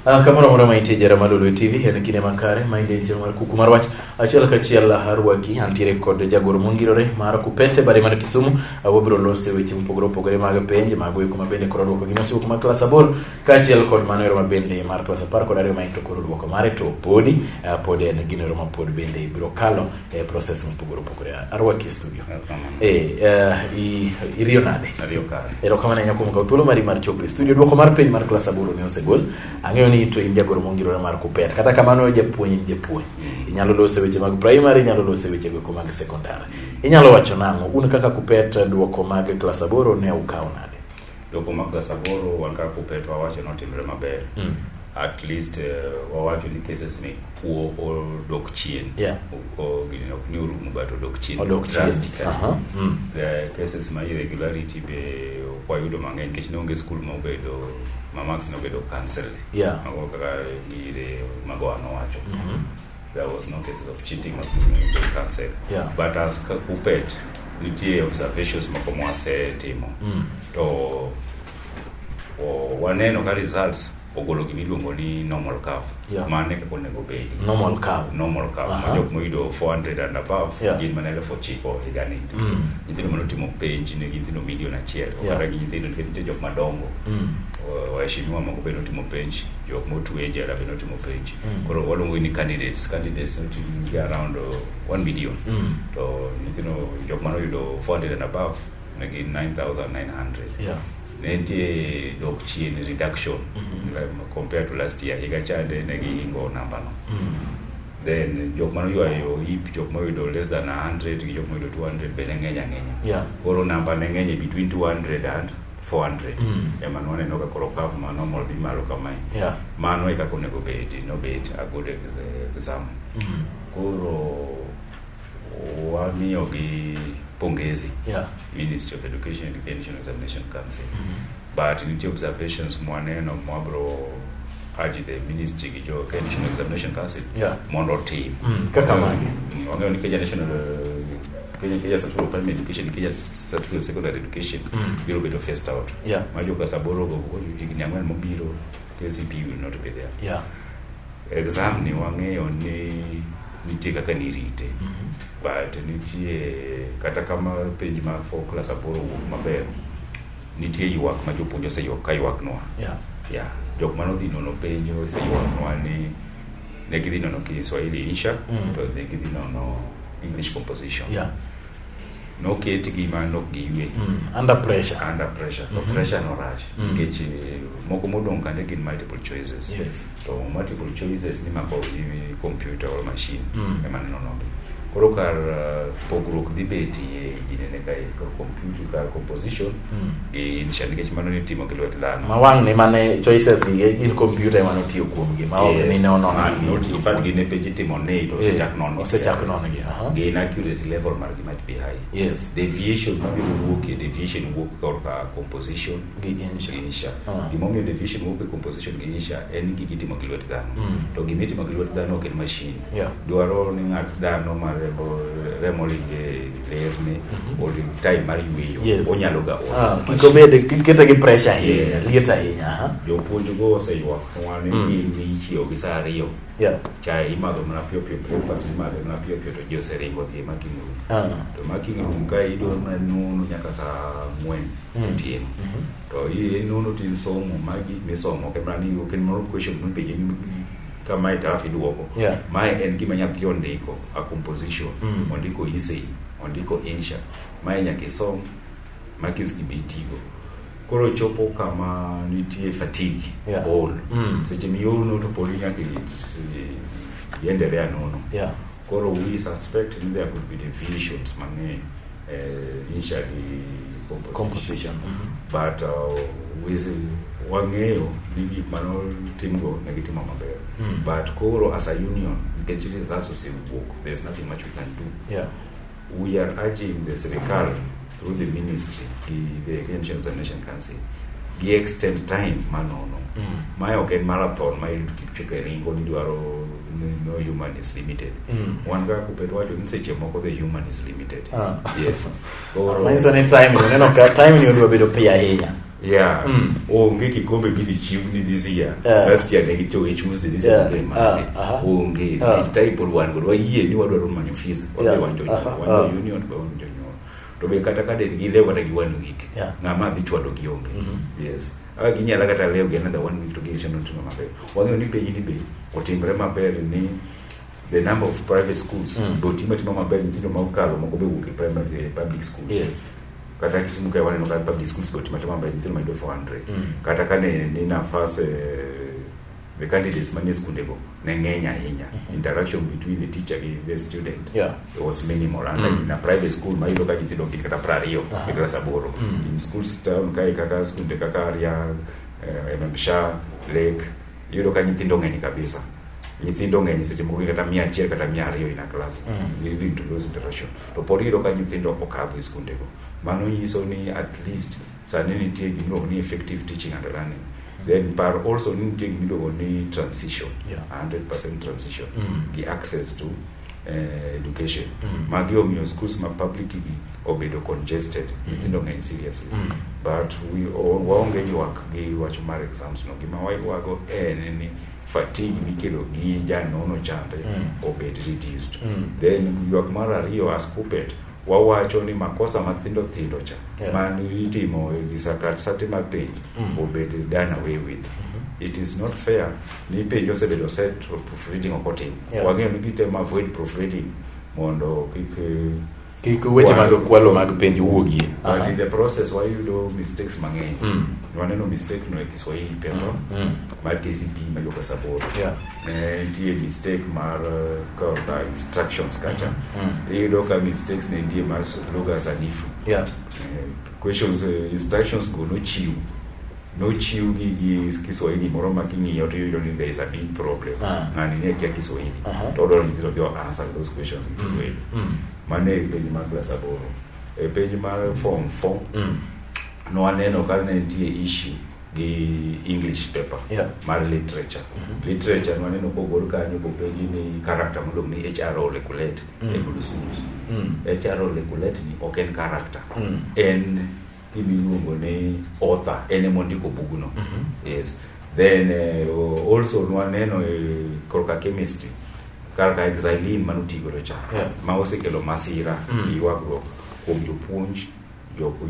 Kamoro moro maite jara malolo TV en kine makare mainde nche mar kuku mar wach achiel kachiel harwaki antiere kod jagoro mongirore mar kupete bare mar Kisumu wabiro lose weche mopogore mag penj mag weyo kuma bende koro dwoko gimasi kuma klas 8 kachiel kod manero mabende mar klas 10 kod ariyo maito koro dwoko mare to podi en ginero mapod bende ibiro kalo process mopogore arwaki studio iriyo nade ariyo kare ero kama nanya kuma thuolo mari mar chopo studio dwoko mar penj mar klas 8 ne osegol ang'eyo ni to in jagoro mongirore mar kupet kata kamano japuonj inyalo lose weche mag primary inyalo lose weche mag secondary inyalo wacho nango un kaka kupet dwoko mag klas 8 ne ukaw nade dwoko mag klas 8 wan kaka kupet wawacho notimre maber at least wawacho ni cases ni o dok chien o gino ni urumu bato dok chien the cases my irregularity be kwa yudo mang'eny kech ne onge school mobedo mamax no bedo cancel mago kaka gire mago wacho there was no cases of cheating was cancelled but as kupet nitie observations makomo asetimo to waneno ka results ogolo gimiluongo ni normal curve mane ka onego bedi normal curve jok moyudo 400 and above gin manele for chipo higani nyithindo manotimo penj ne nyithindo milion achiel kata nyithindo nitie jok madongo waheshimiwa mago bende notimo penj jok motwe jela bende notimo penj koro waluongo ni candidates notimo around 1 million to nyithindo jok manoyudo 400 and above ne gin 9,900 nenti dok chien reduction compared to last year higa chande negi ingo number no then jok mano yuayo jok moyudo less than 100 gi jok moyudo 200 bene ngenya koro number ne ngenya between 200 and 400 emano waneno ka koro curve ma normal bi malo kamai mano e kako nego bedi no bet a good exam koro wamiyo gi pongezi Ministry of Education and National Examination Council but in the observations mwaneno mwabro aji the ministry gijo National Examination Council mondo team kaka mani wangayo ni National Kenya Central Primary Education Kenya Central Secondary Education biro bedo first out majo ka saboro go nyangwen mobiro KCPE will not be there exam ni wangayo ni nitie kaka nirite but nitie kata kama penj ma for class 8 maber nitie ywak ma jopuonjo se yok kaywak noa jok manodhi nono penjo se ywak noa ni ne gidhi nono Kiswahili insha to ne gidhi nono English composition no keti gima no giwe under pressure no pressure no rush kech moko modong kande gin multiple choices to multiple choices ni mako ni computer or machine emane no koro kar pogrok dibeti inene kai computer ka composition in shanike mano ni timo kilo dhano mawang ne mane choices ni in computer mano tiyo kuom gi ma ni no in fact gine page timo ne to se chak nono gi in accuracy level mar gi might be high deviation ma deviation work kor ka composition gi insha di momio deviation work composition gi insha en gi timo kilo dhano to gi mitimo kilo dhano ken machine dwaro ni ngat dhano mar remolinge lerne or time mar yueyo onyalo ga kiko bede kiketa gi pressure lieta hinya jopuonjo go se ywak wani ni chio gi saa ariyo chai imadho mana pio breakfast imadho mana pio to jo seringo dhi makingu to makingu ka ido na nono nyaka saa 4 tin to nono tin somo magi misomo kemani you can more question no page kama itarafi duoko mai en gima nyathi ondiko a composition ondiko essay ondiko insha mai nyaka isom makizki bitigo koro chopo kama nitie fatigue all seche miyono to poli nyaka yendelea nono koro we suspect that there could be deviations mane insha di composition but with wangeyo nigi mano timgo negitimo maber but koro as a union because it is associated work there's nothing much we can do we are urging the Serikal through the ministry the National Examination Council gi extend time manono my okay marathon my Kipchoge ringo ni dwaro no human is limited one ga kupetwa jo ni seche moko the human is limited yes or my son time no ka time ni odwa bedo pia hinya Yeah. Onge kikombe bidhi chiw ni this year. Last year ne gito Tuesday this year mane. Onge type one go yie ni wadwaro manyo fees. Wanjo union ba wanjo. To be kata kade gi lewa na gi one week. Ngama dhi chwado gi onge. Yes. Ginyala kata leo gi another 1 week to get no timo maber. Wango ni penyi ni be otimbre maber ni the number of private schools do timo maber nyithindo ma ukalo moko be wuok e primary public schools. Yes. Kata Kisumu ka wale no ka public schools do timo maber nyithindo ma do 400. Kata kane ni nafasi the candidates mani skundego ne ngenya hinya. Interaction between the teacher and the student was minimal. And like in a private school ma yudo ka nyithindo kata prario e class aboro. In schools town kai kaka skunde kaka ria Mbisha Lake yudo ka nyithindo ngeni kabisa. Nyithindo ngeni seche moko kata 100 kata 200 in a class. Leading to those interaction. To pori yudo ka nyithindo okadho skundego. Mano nyiso ni at least sani nitie gino ni effective teaching and learning. Then par also need to give transition, 100% transition, the access to education. Magio your schools ma public obedo congested, within seriously. But we all won't work, watch my exams, no give my wife wago any fatigue, Mikelo, Gija, no chante, obeyed reduced. Then you are Marario as Coopet. Wawacho ni makosa mathindo cha mani itimo gisakat satima page obed done away with. It is not fair ni page osebedo set proofreading okotim wang'eyo ni gitemo avoid proofreading mondo kik weche mag kwalo mag page wuogie. But in the process why you do mistakes mang'eny waneno mistake no e Kiswahili paper mar KCP ma yoka support die mistake mar instructions kacha you do ka mistakes ne die mar lugha sanifu questions instructions go no chiu gi Kiswahili moro making'iyo to you there is a big problem ngani ne kia Kiswahili to do ni to answer those questions in Kiswahili mane page mar class aboro e page mar form 4 no aneno ka ne tie issue gi English paper mar literature no aneno ko gol kanyo ko page ni character modong ni HRO regulate e bulusus HRO regulate ni oken character and ibiluongo ni author ene mondiko buguno. Yes. Then also no aneno korka chemistry karka exilin manutigo cha ma osekelo masira gi wagruok kuom jopuonj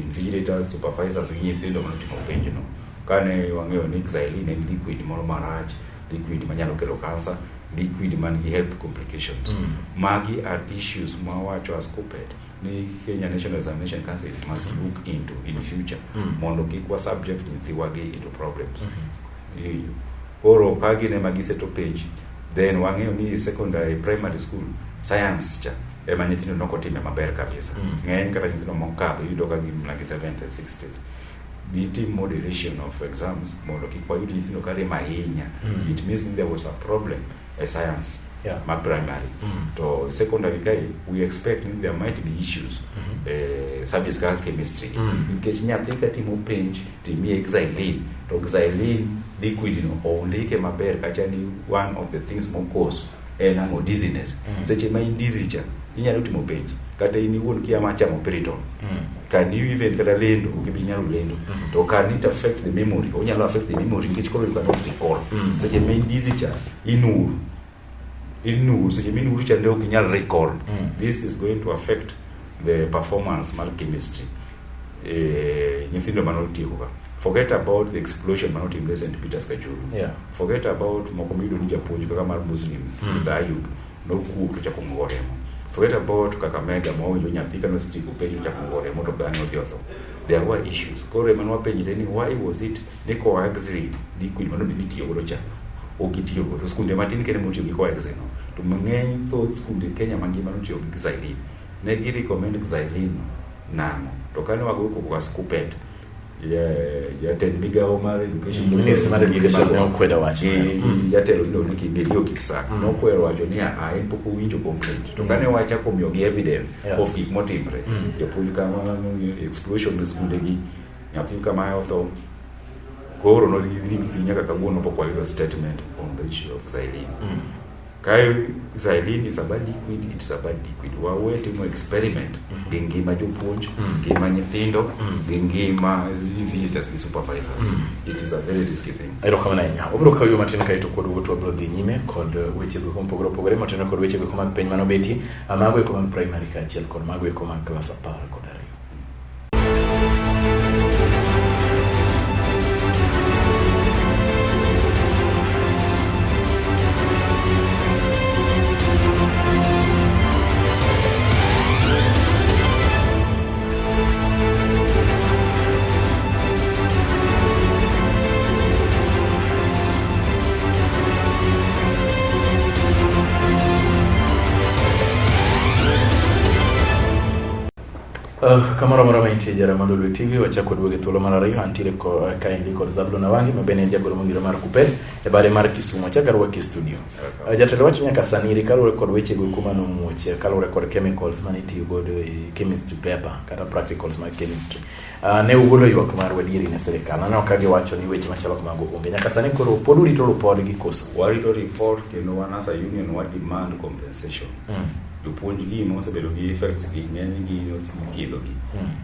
invigilators supervisors nyithindo manutimo penj no kane wang'eyo ni exilin en liquid moro marach, liquid manyalo kelo cancer, liquid man gi health complications. Magi are issues ma wacho as Coopet ni Kenya National Examination Council must look into in future mondo kikwa subject nyithiwagi into problems. Oro kagi ne magiseto page then wang'eyo ni secondary primary school science cha ema nyithindo nokotime maber kabisa. Ng'eny kata nyithindo mokadho yudo ka gim like 70s 60s biti moderation of exams mondo kikwa yudo nyithindo kare mahinya. It means there was a problem a science my primary to secondary guy we expect there might be issues subjects like chemistry in case nyathi ka timo penj timi exilin to exilin liquid no only ke maber kacha ni one of the things mo cause ango dizziness seche ma dizzy cha inyalo timo penj kata ini won kiama chamo piriton can you even kata lendo ukibinyalo lendo to can it affect the memory onyalo affect the memory nikech kolo you cannot recall seche ma dizzy cha inuru so you cha leo kinyal recall. This is going to affect the performance mar chemistry nyithindo manotieko. Forget about the explosion manotim in St. Peter's Kajuru. Forget about mokomido ni japuonj kaka mar Muslim Mr. Ayub no kuok cha kongoremo. Forget about Kakamega mawinjo nyathi kano stick penjo cha kongoremo to bang odhiotho. There were issues. Kore manwa penjide ni why was it neko axi liquid mano binitiyo godo cha okitiyo godo skunde matin kene motiyo gi coaxino to mang'eny thoth skunde Kenya mangima notiyo gi xylene ne gi recommend xylene nano to kane wago ko Coopet ten migao mar education ne okweda wacho jatelo ndo ni kibedio kiksa no kwero wacho ni en poko winjo complaint to kane wacha komiyo gi evidence of gik motimre jopuonj kama explosion in skunde gi nyathi kama otho koro no nyaka kawuono pok wayudo statement on the issue of xylene Kai xylene is a bad liquid, it's a bad liquid. Wawe timo experiment. Gengima jopunj, gengima nyithindo, gengima visitors gi supervisors. It is a very risky thing. Ero kama nanya. Obro kayo matin kai to kod wuto obro dhi nyime kod weche go kompogro pogore matin kod weche go mag piny mano beti, amago ko mag primary ka achiel kod mago ko mag class 10 kod ariyo. Kamara mainti jara Malulu TV wachako duoge thuolo mar ariyo antire ko kaindi kod Zablo na wangi mabene jagoro mongiro mar kupet e bare mar Kisumu chaka rwaki studio. Jatelo wacho nyaka saniri kalore kod weche go kuma no muoche kalore kod chemicals manitiyo godo e chemistry paper kata practicals mag chemistry. Ne ugolo ywak mar wadiri ne serikal ana okage wacho ni weche machalo kamago onge nyaka sani koro pod urito report gi koso. Warito report kendo wan as a union what demand compensation. Jopuonj gi mose bedo gi effects gi ng'eny gi thiedho gi.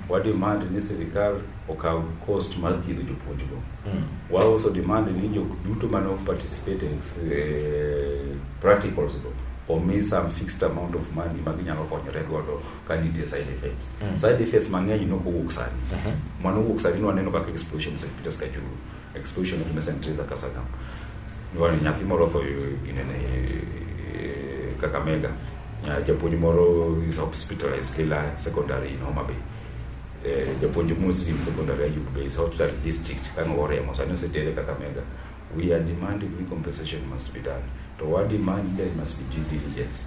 What demand ni serikal okaw cost mar thiedho jopuonj go. What also demand ni duto mano participate practicals go or miss some fixed amount of money maginyalo konyore godo ka nitie side effects. Side effects mang'eny no kowuok sani. Mano wuok sani waneno kaka explosion St. Peter's Kajuru, explosion at St. Teresa Kasagam. Nwani nyathi moro tho ginene Kakamega. Japuonj moro is hospitalized Lila Secondary in Homa Bay. Japuonj Muslim Secondary Ayub Bay, South District, Kangoremo, Sanosetere Kakamega. We are demanding compensation must be done. To what demand there must be due diligence.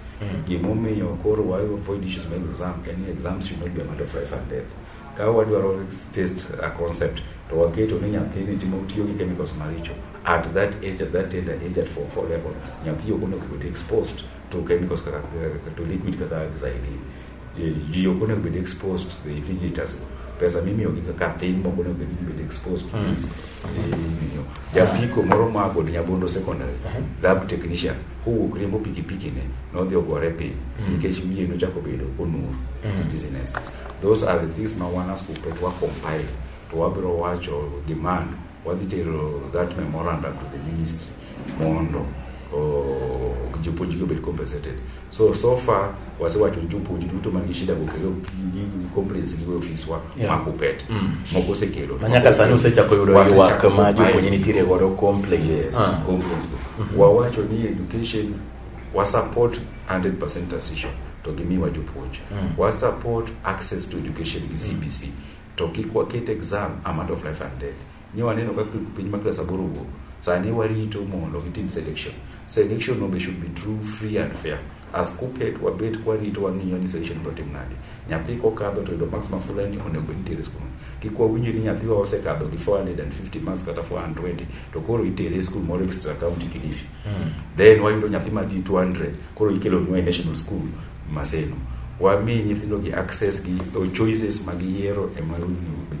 Gimome yokoro why avoid issues by exam. Any exams should not be a matter of life and death. Kawa do always test a concept. To get on any Timothy chemicals maricho. At that age, at that tender age, at 4 level, you're going to be exposed to chemicals, to liquid xylene. You're going to be exposed to the invigilators. Pesa mimi yokika thing mo going to be exposed to this. Japiko moro mago Nyabondo Secondary lab technician who krembo pikipiki ne no the ogorepe nikech miye no chako bedo onur dizziness. Those are the things mawana skupet wa compile to wabro wacho demand wadhitero that memorandum to the ministry mondo jopuonj go be compensated. So far wasewacho jopuonj duto manishida gokelo complaints gi office wa makupet moko sekelo manyaka sani usechako yudo ywak ma jopuonj nitiere godo complaints. Complaints wawacho ni education wa support 100% transition to gimiwa jopuonj wa support access to education gi CBC to kikwa kete exam a matter of life and death. Ni waneno kaka piny ma class 8 wuok sani warito mondo gitim selection no be should be true, free and fair. As Kupet wabet warito wang'iyo ni selection protein nade nyathi kokadho to do max mafulani onego itere school kikwa winjo ni nyathi wa osekadho gi 450 marks kata 420 to koro itere school moro extra county Kilifi. Then wayudo nyathi ma di 200 koro ikelo nwa national school Maseno. Wami nyithindo gi access gi choices magiero e maru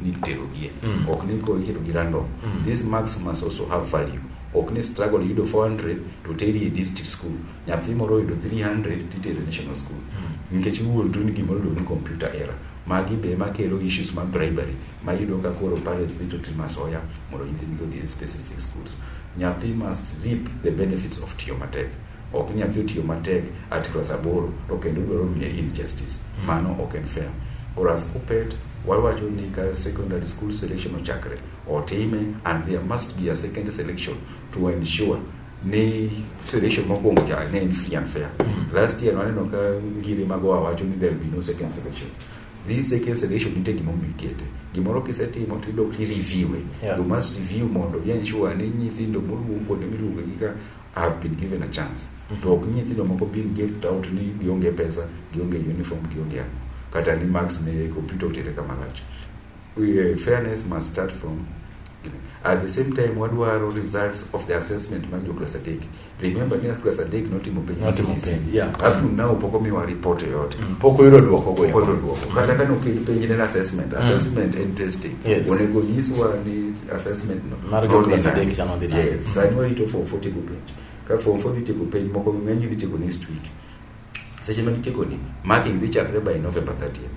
ni tero gi ok ni ko hiro gi random. These marks must also have value. Ok ni struggle yudo 400 to teri a district school nyathi moro yudo 300 to teri national school nikech wuon tu ni gimoro do ni computer error magi be makelo issues mag bribery ma yudo ka koro parents need to trimasoya mondo nyithindo go in specific schools. Nyathi must reap the benefits of Tiomatek. Ok nyathi tiyo matek at class 8 to kendo dwaro miye injustice mano ok en fair. Oras Kupet wawacho ni ka secondary school selection ochakre otime and there must be a second selection to ensure ni selection mokwongo ja ne free and fair. Last year waneno ka ngire mago wawacho ni there will be no second selection. This second selection nite gimombikete gimoro kisetimo to do review. You must review mondo ensure ni nyithindo mowuok ne miluongo gi ka have been given a chance. To ok nyithindo moko being given out ni gionge pesa, gionge uniform, gionge kata ni marks ne computer utere kama lach. Fairness must start from at the same time wadwaro results of the assessment mag class 8. Remember ni class 8 not imopeni. Up to now poko miwa report yote. Poko yuro duoko go yako. Kata kana ukipenge na assessment and testing. Onego nyiswa ni assessment no. Margo class 8 chama dini. Yes, sani warito for 40 page. ka form 4 dhi tieko penj moko ng'eny dhi tieko next week. Seche ma gitieko ni marking dhi chakre by November 30th.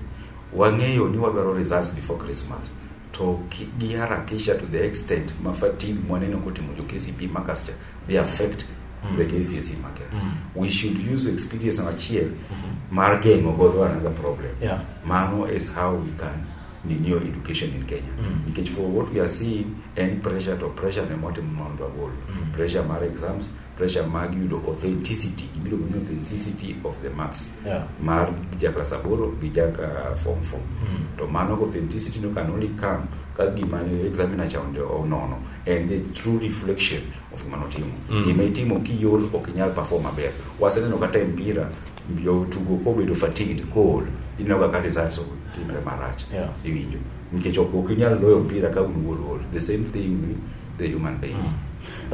Wang'eyo ni wadwaro results before Christmas. To giharakisha to the extent ma fatigue mwaneno kotimo jo KCPE markers they affect the KCSE markers. We should use experience achiel mar gengo godo another problem. Mano is how we can renew education in Kenya. Because for what we are seeing, any pressure to pressure ne motim mondo agol. Pressure mar exams, pressure mag yudo authenticity, authenticity of the marks. Mar jaka saboro bijaka form 4. To mano authenticity no can only come kagima examiner chawde onono and the true reflection of manotimo. Gimetimo kiyol okinyal perform maber. Waseneno kata mpira yo tugo kobedo fatigued cold inoga ka results timre marach iwinjo nikech okinyal loyo mpira ka unuol. The same thing with the human beings.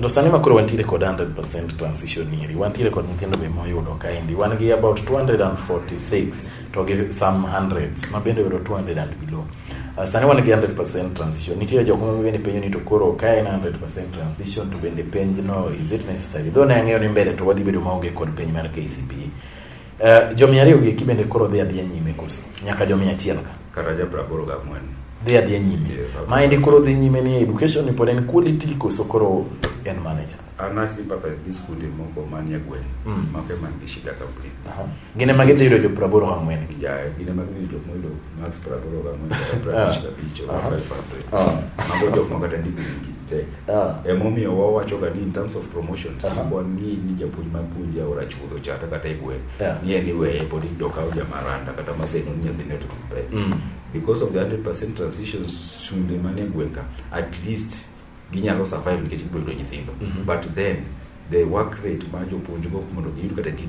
To sani makoro wantire kod 100% transition iri wantire kod nyithindo be moyudo kaendi wan gi about 246 to give some hundreds mabende yoro 200 and below. Sani wan gi 100% transition. Nitie jok ma bende penjo ni to koro ka en 100% transition to bende penj no is it necessary? Though na ng'eyo ni mbele to wadhi bedo maonge kod penj mar KCPE. Jomi ariyo gi kibende koro dhi adhi nyime koso nyaka jomi achiel ka kata ja 84 dhi adhi nyime. Maendi koro dhi nyime ni education ni pod en quality koso koro en manager. Ana sympathize this school moko mania gwen make man gi shida complete. Gine mage dhiro jo 84 gine mage dhiro moido max 84 practice bicho 500 mambo jok makata ndiko te emomiyo wawacho ga ni in terms of promotions ni japuonj mapuonja ora chudho chata kata igwe ni anyway podi doka uja maranda kata maseno ni nyithinde to compare because of the 100% transitions shunde mane gwenka at least ginyalo survive nikech gibedo nyithindo but then the work rate ma jopuonj go mondo giyud kata D+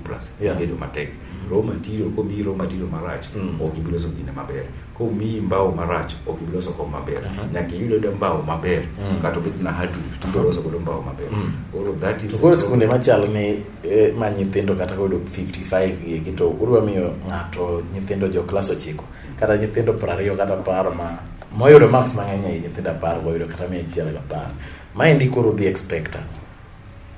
bedo matek. Raw material ko biro material marach ok ibiro so gine maber. Ko mi mbao marach ok ibiro so ko maber. Nyaka yudo mbao maber kata bit na hadu tibiro so ko mbao maber. All that is ko skunde machal ni ma nyithindo kata kodo 55 gito urwa miyo ngato nyithindo jo class 9 kata nyithindo 20 kata par ma moyoro max mang'eny nyithindo 10 goyro kata 110. Maendi koro the expected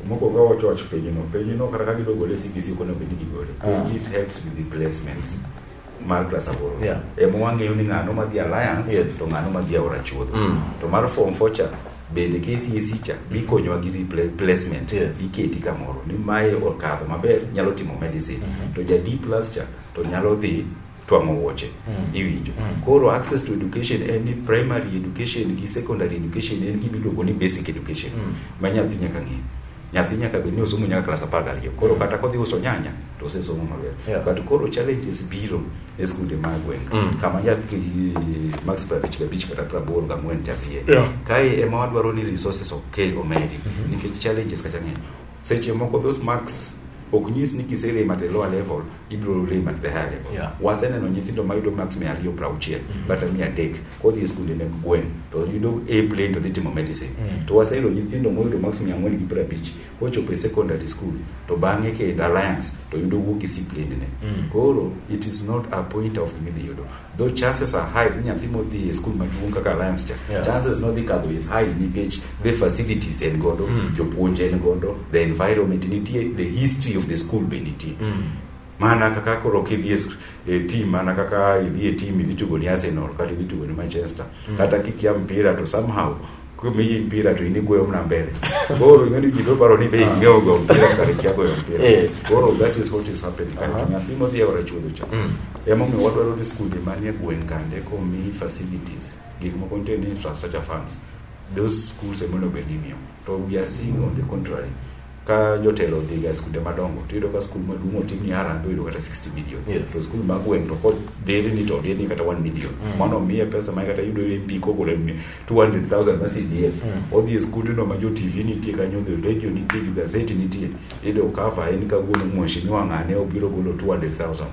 moko ga wacho penjo no kata ka gidogo le CBC ko no bedi gigole. It helps with the placements mar class aboro. Emo wangeyo ni ng'ano ma di alliance to ng'ano ma di ora chuodho. To mar form 4 cha bende KCSE cha bikonyo gi replacement iketi kamoro ni mae okadho maber nyalo timo medicine to ja D+ cha to nyalo dhi twang'o wuoche iwinjo. Koro access to education any primary education gi secondary education en gibiluongo ni basic education ma nyathi nyaka ng'e. Nyathi nyaka bed ni osomo nyaka class 12. Koro kata kodhi uso nyanya to osesomo maber. But koro challenges biro e skunde mag gwenga kama nyathi max 55 kata 84 tapie kai ema wadwaro ni resources omedi nikech challenges kata ng'eny seche moko those marks ok nyis ni kisere mate lower level ibro rem at the higher level. Waseneno nyithindo mayudo max 260 but 300 kodhi skunde meg gwen to yudo A plane to dhitimo medicine. To waseno nyithindo moyudo max 450 kochopo e secondary school to bang'e ke alliance to yudo wuok discipline ne. Koro it is not a point of yudo though chances are high nyathi modhi e school maduong' kaka alliance cha chances no dhikadho is high nikech the facilities en godo jopuonje en godo the environment nitie the history of the school beniti mana kaka koro kidhi team mana kaka idhi team idhitugo ni Arsenal kata idhitugo ni Manchester kata kikia mpira to somehow kumi mpira to inigwe mna mbele koro ngani kido paro ni be nyogo mpira kare kiago mpira koro that is what is happening kana thimo dia ora chudo cha emo me wadwaro ni school de manie gwenkande ko mi facilities gik mo contain infrastructure funds those schools emono benimio to we are seeing on the contrary ka jotelo dhiga skunde madongo tido ka skul maduong' otimni harambee yudo kata 60 million so skul magwen to kod dere ni to dere ni kata 1 million mano miye pesa ma kata yudo MP ko gole 200,000 na CDF odhi skul no ma jo TV nitie kanyo the radio nitie gi gazette nitie ido cover en ka golo mheshimiwa ng'ane obiro golo 200,000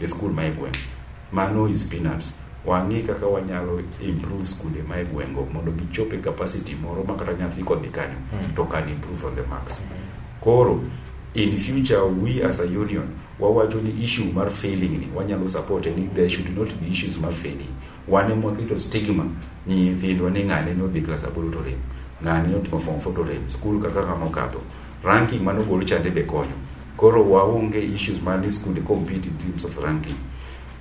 e skul ma igwen mano is peanuts. Wangi kaka wanyalo improve skunde ma igwengo mondo gichope capacity moro ma kata nyathi kodhi kanyo to can improve on the marks. Koro in future we as a union wawacho ni issue mar failing ni wanyalo support ni there should not be issues mar failing. Wane mwakito stigma ni thindwa ni ng'ane no dhi class aboro to rem ng'ane no timo form 4 to rem school kaka kama okato ranking mano gol chande be konyo. Koro waonge issues mani school compete in terms of ranking.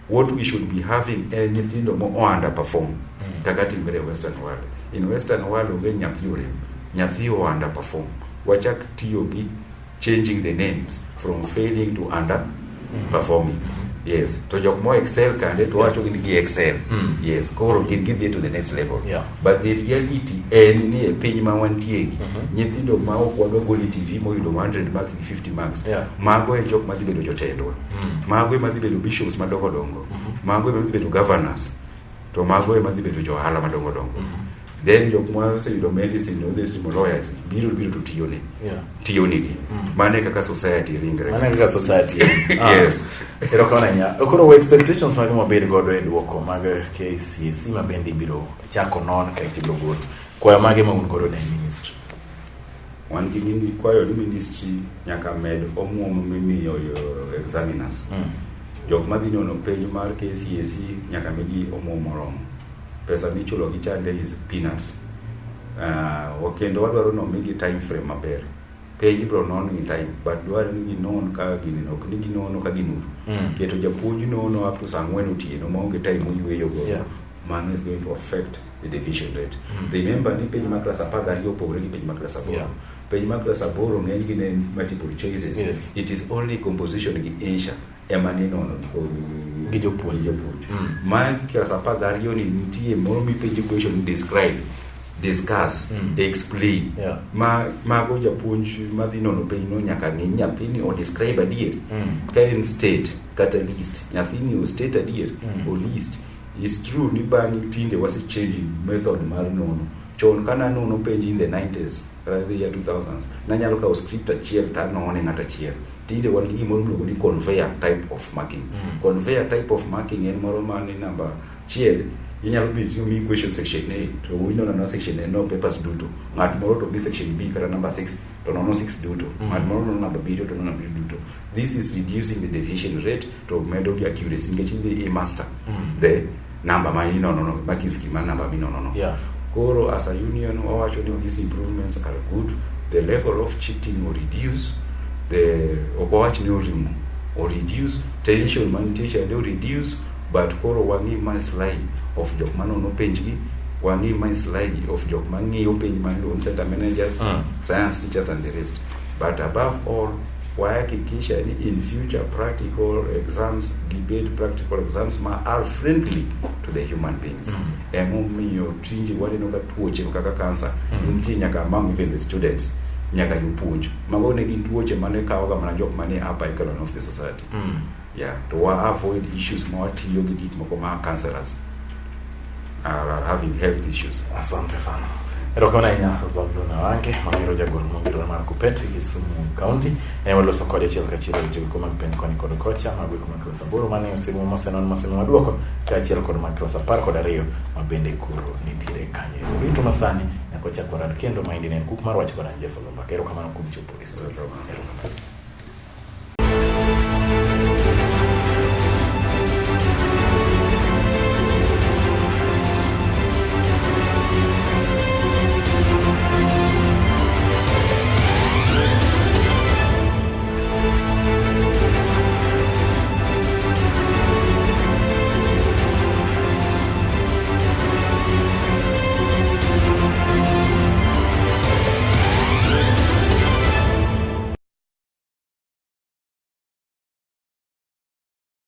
What we should be having anything mo underperform kaka timbre western world. In western world onge nyathi underperform. Wachak tiyo gi changing the names from failing to underperforming. Yes, to jok mo excel kande to wacho gi excel. Yes, koro get to the next level. But the reality ni e piny ma wantie gi nyithindo ma ok wadwa goli TV mo yudo 100 marks gi 50 marks. Mago e jok ma dhi bedo jotendwa. Mago e ma dhi bedo bishops madongo dongo. Mago e ma dhi bedo governors. To mago e ma dhi bedo johala madongo dongo. Then jok mo se yudo medicine or these lawyers biro to tiyo nigi. Mane kaka society ringre. Mane kaka society. Yes. Ero kana nya. Okoro expectations mag mo bedo godo e duoko mag KCSE ma bendi biro chako non ka itibro godo. Kwa mage ma un godo ne ministry. Wan kingi kwayo ni ministry nyaka med omuom mimiyo examiners. Jok madhi nono page mar KCSE nyaka migi omuom moromo. Pesa michulo gi chande is peanuts. Wakendo wadwaro no migi time frame maber. Page bro non in time, but dwaro ni non ka gini no nigi nono ka ginuru. Keto japuonj nono up to sangwen otieno maonge time oyweyo go. Man is going to affect the division rate. Remember ni page makla sapaga rio pogre gi page makla saboro. Page makla saboro ng'eny gi ne multiple choices. It is only composition gi Asia emani nono gi jopuonj. Man kila sapaga rio ni nitie moro mi page question describe, discuss, explain. Mago japuonj madhi nono page no nyaka ng'eny nyathini o describe adier. Ka en state kata list nyathini o state adier o list. It's true ni bangi tinde was changing method mar nono. Chon kana nono page in the 90s, the year 2000s. Nanyalo ka script achiel ta none ngata achiel. Tinde wan gi moro luongo ni conveyor type of marking. Conveyor type of marking en moro mani number chiel. Inyalo biti mi question section A to window na section A no papers duto. Ngat moro to be section B kata number 6 to no 6 duto. Ngat moro no number B to no number B duto. This is reducing the deviation rate to medo the accuracy. Getting the A master. The number mani no marking scheme number mi no. Koro as a union or actually these improvements are good. The level of cheating will reduce. The opportunity or reduce. Tension man teacher will reduce. But koro wangi maslai of jok mano no penji wangi maslai of jok mangi o penji man on center managers, science teachers and the rest. But above all, wahakikisha in future practical exams, debate practical exams are friendly to the human beings. Miyo tinji wale no tuoche kaka cancer, mti nyaka among even the students nyaka yupunj. Magone gi tuoche mane kaoga mana jok mane apa echelon of the society. To avoid issues more tiyo gi gik moko ma cancerous are having health issues. Asante sana. Erokona nya zaluna wange mamiro jagoro mongiro mar Kupete Kisumu County walo sokode chiel ka chiel chiel kuma pen koni kod kocha magwe kuma kwa saboro mane usimo mosenon maduoko ka chiel kod makrasa par kod ariyo mabende kuro nitire kanye rito masani na kocha kwa kendo maindi ne kuk marwachi kwa nje follow back erokamano kumchupo historia.